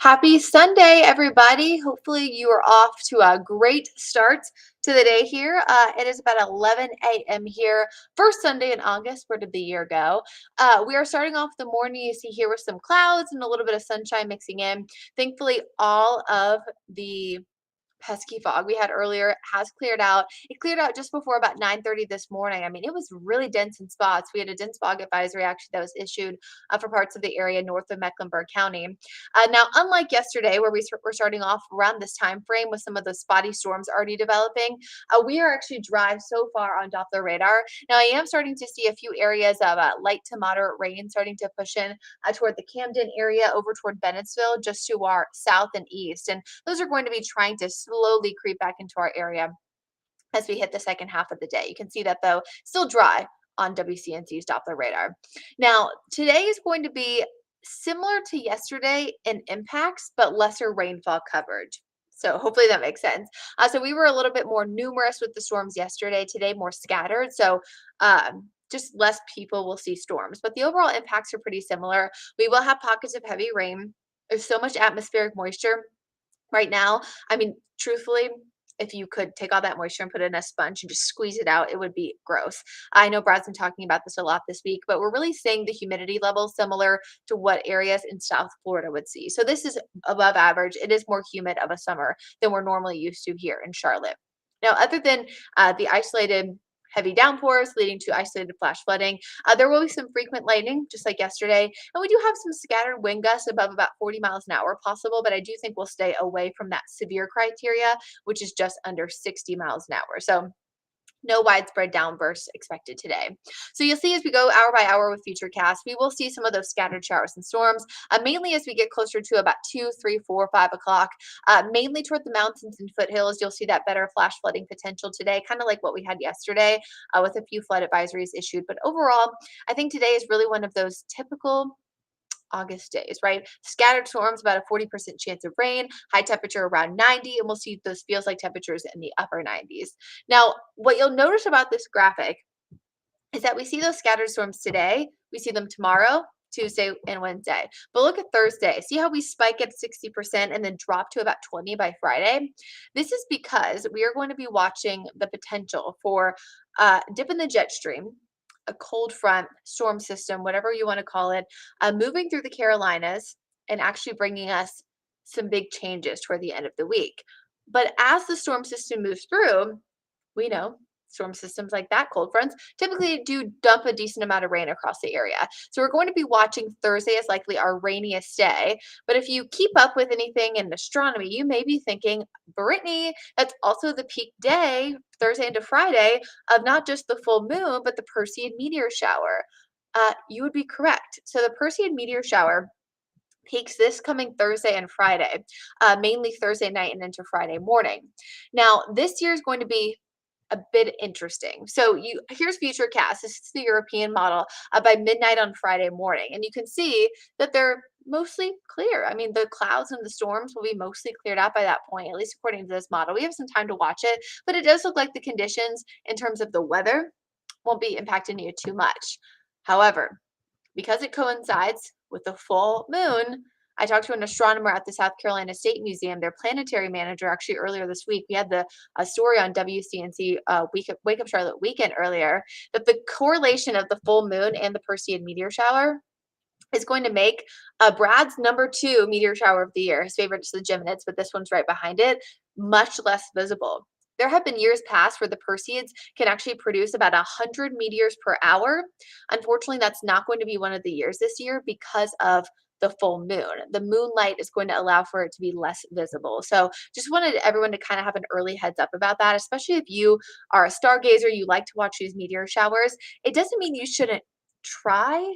Happy Sunday, everybody. Hopefully, you are off to a great start to the day here. It is about 11 a.m. here, first Sunday in August. Where did the year go? We are starting off the morning, you see here, with some clouds and a little bit of sunshine mixing in. Thankfully, all of the pesky fog we had earlier has cleared out. It cleared out just before about 9:30 this morning. I mean, it was really dense in spots. We had a dense fog advisory actually that was issued for parts of the area north of Mecklenburg County. Now, unlike yesterday, where we're starting off around this time frame with some of the spotty storms already developing, we are actually dry so far on Doppler radar. Now, I am starting to see a few areas of light to moderate rain starting to push in toward the Camden area, over toward Bennettsville, just to our south and east. And those are going to be trying to slowly creep back into our area as we hit the second half of the day. You can see that, though, still dry on WCNC's Doppler radar. Now, today is going to be similar to yesterday in impacts, but lesser rainfall coverage. So hopefully that makes sense. So we were a little bit more numerous with the storms yesterday. Today, more scattered. So just less people will see storms, but the overall impacts are pretty similar. We will have pockets of heavy rain. There's so much atmospheric moisture right now. I mean, truthfully, if you could take all that moisture and put it in a sponge and just squeeze it out, it would be gross. I know Brad's been talking about this a lot this week, but we're really seeing the humidity level similar to what areas in South Florida would see. So this is above average. It is more humid of a summer than we're normally used to here in Charlotte. Now, other than the isolated heavy downpours leading to isolated flash flooding, there will be some frequent lightning, just like yesterday. And we do have some scattered wind gusts above about 40 miles an hour possible, but I do think we'll stay away from that severe criteria, which is just under 60 miles an hour. So no widespread downbursts expected today. So you'll see as we go hour by hour with future casts, we will see some of those scattered showers and storms, mainly as we get closer to about 2, 3, 4, 5 o'clock, mainly toward the mountains and foothills. You'll see that better flash flooding potential today, kind of like what we had yesterday with a few flood advisories issued. But overall, I think today is really one of those typical August days, right? Scattered storms, about a 40% chance of rain, high temperature around 90, and we'll see those feels like temperatures in the upper 90s. Now, what you'll notice about this graphic is that we see those scattered storms today, we see them tomorrow, Tuesday, and Wednesday. But look at Thursday. See how we spike at 60% and then drop to about 20 by Friday? This is because we are going to be watching the potential for dip in the jet stream, a cold front, storm system, whatever you want to call it, moving through the Carolinas and actually bringing us some big changes toward the end of the week. But as the storm system moves through, we know storm systems like that, cold fronts, typically do dump a decent amount of rain across the area. So we're going to be watching Thursday as likely our rainiest day. But if you keep up with anything in astronomy, you may be thinking, Brittany, that's also the peak day, Thursday into Friday, of not just the full moon, but the Perseid meteor shower. You would be correct. So the Perseid meteor shower peaks this coming Thursday and Friday, mainly Thursday night and into Friday morning. Now, this year is going to be a bit interesting. So here's Futurecast. This is the European model by midnight on Friday morning. And you can see that they're mostly clear. I mean, the clouds and the storms will be mostly cleared out by that point, at least according to this model. We have some time to watch it, but it does look like the conditions in terms of the weather won't be impacting you too much. However, because it coincides with the full moon, I talked to an astronomer at the South Carolina State Museum, their planetary manager, actually earlier this week. We had the story on WCNC Wake Up Charlotte Weekend earlier, that the correlation of the full moon and the Perseid meteor shower is going to make Brad's number 2 meteor shower of the year. His favorite is the Geminids, but this one's right behind it, much less visible. There have been years past where the Perseids can actually produce about 100 meteors per hour. Unfortunately, that's not going to be one of the years this year because of the full moon. The moonlight is going to allow for it to be less visible. So just wanted everyone to kind of have an early heads up about that, especially if you are a stargazer, you like to watch these meteor showers. It doesn't mean you shouldn't try,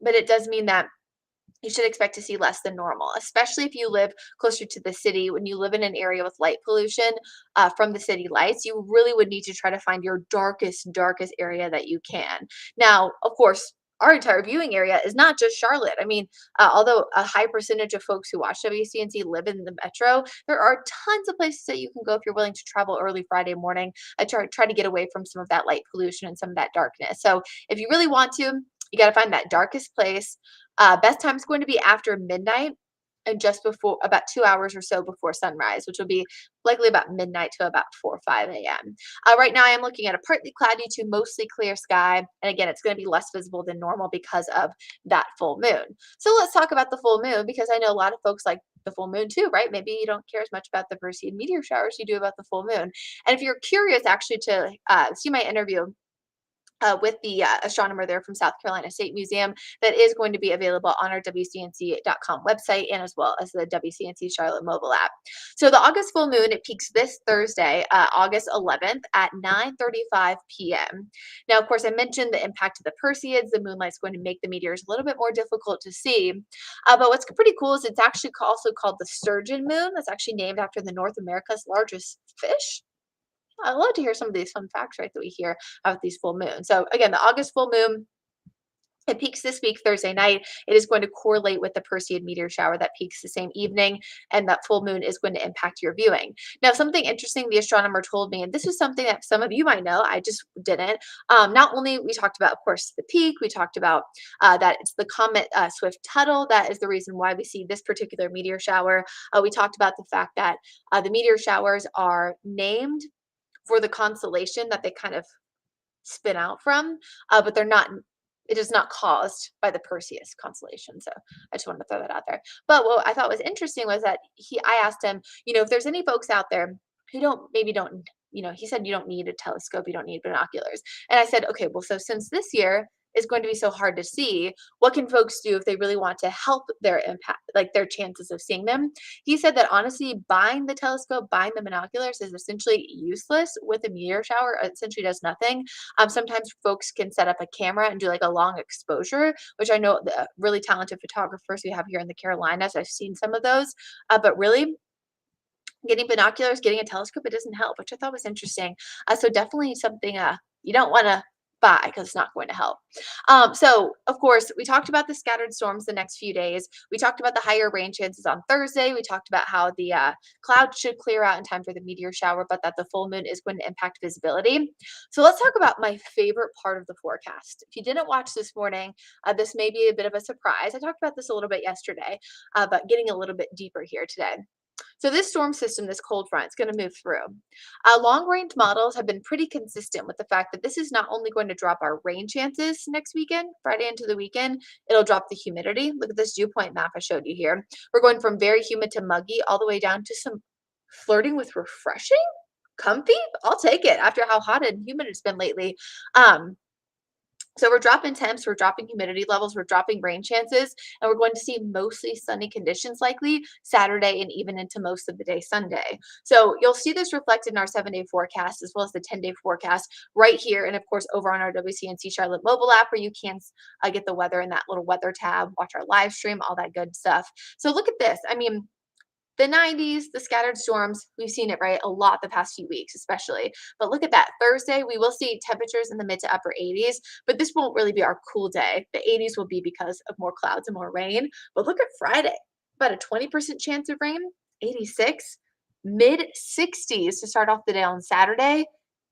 but it does mean that you should expect to see less than normal, especially if you live closer to the city. When you live in an area with light pollution from the city lights, you really would need to try to find your darkest area that you can. Now, of course, our entire viewing area is not just Charlotte. I mean, although a high percentage of folks who watch WCNC live in the metro, there are tons of places that you can go if you're willing to travel early Friday morning. Try to get away from some of that light pollution and some of that darkness. So if you really want to, you got to find that darkest place. Best time is going to be after midnight. and just before about 2 hours or so before sunrise, which will be likely about midnight to about 4 or 5 a.m. Right now, I'm looking at a partly cloudy to mostly clear sky. And again, it's going to be less visible than normal because of that full moon. So let's talk about the full moon because I know a lot of folks like the full moon too, right? Maybe you don't care as much about the Perseid meteor showers you do about the full moon. And if you're curious actually to see my interview with the astronomer there from South Carolina State Museum, that is going to be available on our WCNC.com website and as well as the WCNC Charlotte mobile app. So the August full moon, it peaks this Thursday, August 11th at 9:35 p.m. Now, of course, I mentioned the impact of the Perseids. The moonlight's going to make the meteors a little bit more difficult to see. But what's pretty cool is it's actually also called the sturgeon moon. That's actually named after the North America's largest fish. I love to hear some of these fun facts, right, that we hear about these full moons. So again, the August full moon, it peaks this week, Thursday night. It is going to correlate with the Perseid meteor shower that peaks the same evening, and that full moon is going to impact your viewing. Now, something interesting the astronomer told me, and this is something that some of you might know, I just didn't. Not only we talked about, of course, the peak, we talked about that it's the comet Swift-Tuttle. That is the reason why we see this particular meteor shower. We talked about the fact that the meteor showers are named for the constellation that they kind of spin out from, but they're not. It is not caused by the Perseus constellation. So I just wanted to throw that out there. But what I thought was interesting was that I asked him, if there's any folks out there who don't, he said you don't need a telescope, you don't need binoculars. And I said, okay, well, so since this year is going to be so hard to see, what can folks do if they really want to help their impact, like their chances of seeing them? He said that honestly, buying the telescope, buying the binoculars is essentially useless with a meteor shower. It essentially does nothing. Sometimes folks can set up a camera and do like a long exposure, which I know the really talented photographers we have here in the Carolinas. I've seen some of those, but really getting binoculars, getting a telescope, it doesn't help, which I thought was interesting. So definitely something you don't want to buy because it's not going to help. So of course, we talked about the scattered storms the next few days. We talked about the higher rain chances on Thursday. We talked about how the clouds should clear out in time for the meteor shower, but that the full moon is going to impact visibility. So let's talk about my favorite part of the forecast. If you didn't watch this morning, this may be a bit of a surprise. I talked about this a little bit yesterday, but getting a little bit deeper here today. So this storm system, this cold front, is going to move through. Long-range models have been pretty consistent with the fact that this is not only going to drop our rain chances next weekend, Friday into the weekend, it'll drop the humidity. Look at this dew point map I showed you here. We're going from very humid to muggy all the way down to some flirting with refreshing, comfy. I'll take it after how hot and humid it's been lately. So we're dropping temps, we're dropping humidity levels, we're dropping rain chances, and we're going to see mostly sunny conditions likely Saturday and even into most of the day Sunday. So you'll see this reflected in our 7-day forecast as well as the 10-day forecast right here. And of course, over on our WCNC Charlotte mobile app where you can get the weather in that little weather tab, watch our live stream, all that good stuff. So look at this. I mean, the 90s, the scattered storms, we've seen it, right, a lot the past few weeks, especially. But look at that. Thursday, we will see temperatures in the mid to upper 80s, but this won't really be our cool day. The 80s will be because of more clouds and more rain. But look at Friday, about a 20% chance of rain, 86, mid 60s to start off the day on Saturday.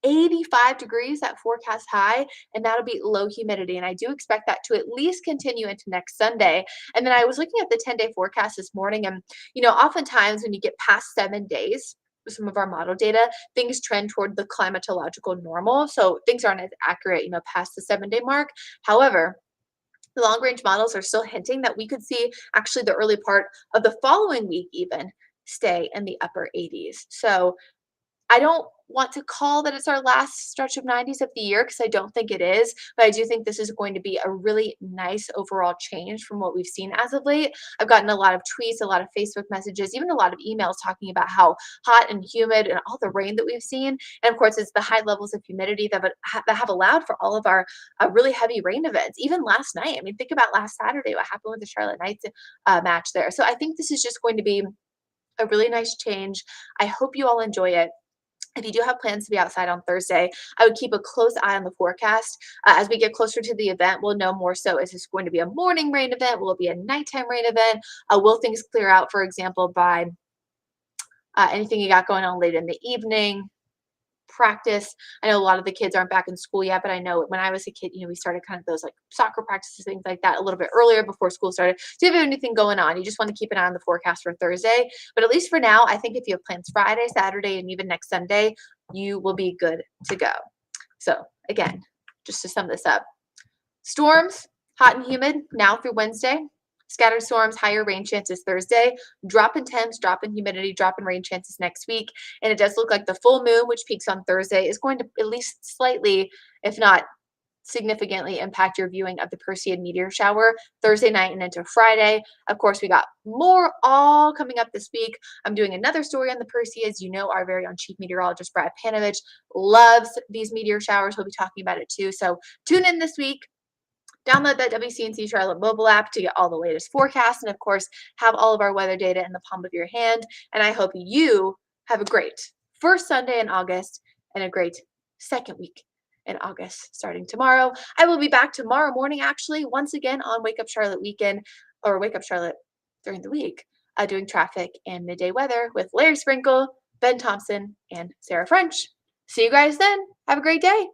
85 degrees, that forecast high, and that'll be low humidity. And I do expect that to at least continue into next Sunday. And then I was looking at the 10-day forecast this morning, and oftentimes when you get past 7 days, with some of our model data, things trend toward the climatological normal. So things aren't as accurate, past the 7-day mark. However, the long range models are still hinting that we could see actually the early part of the following week even stay in the upper 80s. So I don't want to call that it's our last stretch of 90s of the year because I don't think it is, but I do think this is going to be a really nice overall change from what we've seen as of late. I've gotten a lot of tweets, a lot of Facebook messages, even a lot of emails talking about how hot and humid and all the rain that we've seen. And of course, it's the high levels of humidity that have allowed for all of our really heavy rain events. Even last night, I mean, think about last Saturday, what happened with the Charlotte Knights match there. So I think this is just going to be a really nice change. I hope you all enjoy it. If you do have plans to be outside on Thursday, I would keep a close eye on the forecast. As we get closer to the event, we'll know more so. Is this going to be a morning rain event? Will it be a nighttime rain event? Will things clear out, for example, by anything you got going on late in the evening? practice. I know a lot of the kids aren't back in school yet, but I know when I was a kid, we started kind of those like soccer practices, things like that a little bit earlier before school started. So if you have anything going on, you just want to keep an eye on the forecast for Thursday. But at least for now, I think if you have plans Friday, Saturday, and even next Sunday, you will be good to go. So again, just to sum this up, storms, hot and humid now through Wednesday. Scattered storms, higher rain chances Thursday. Drop in temps, drop in humidity, drop in rain chances next week. And it does look like the full moon, which peaks on Thursday, is going to at least slightly, if not significantly, impact your viewing of the Perseid meteor shower Thursday night and into Friday. Of course, we got more all coming up this week. I'm doing another story on the Perseids. Our very own chief meteorologist, Brad Panovich, loves these meteor showers. He'll be talking about it too. So tune in this week. Download that WCNC Charlotte mobile app to get all the latest forecasts and, of course, have all of our weather data in the palm of your hand. And I hope you have a great first Sunday in August and a great second week in August starting tomorrow. I will be back tomorrow morning, actually, once again on Wake Up Charlotte weekend or Wake Up Charlotte during the week, doing traffic and midday weather with Larry Sprinkle, Ben Thompson, and Sarah French. See you guys then. Have a great day.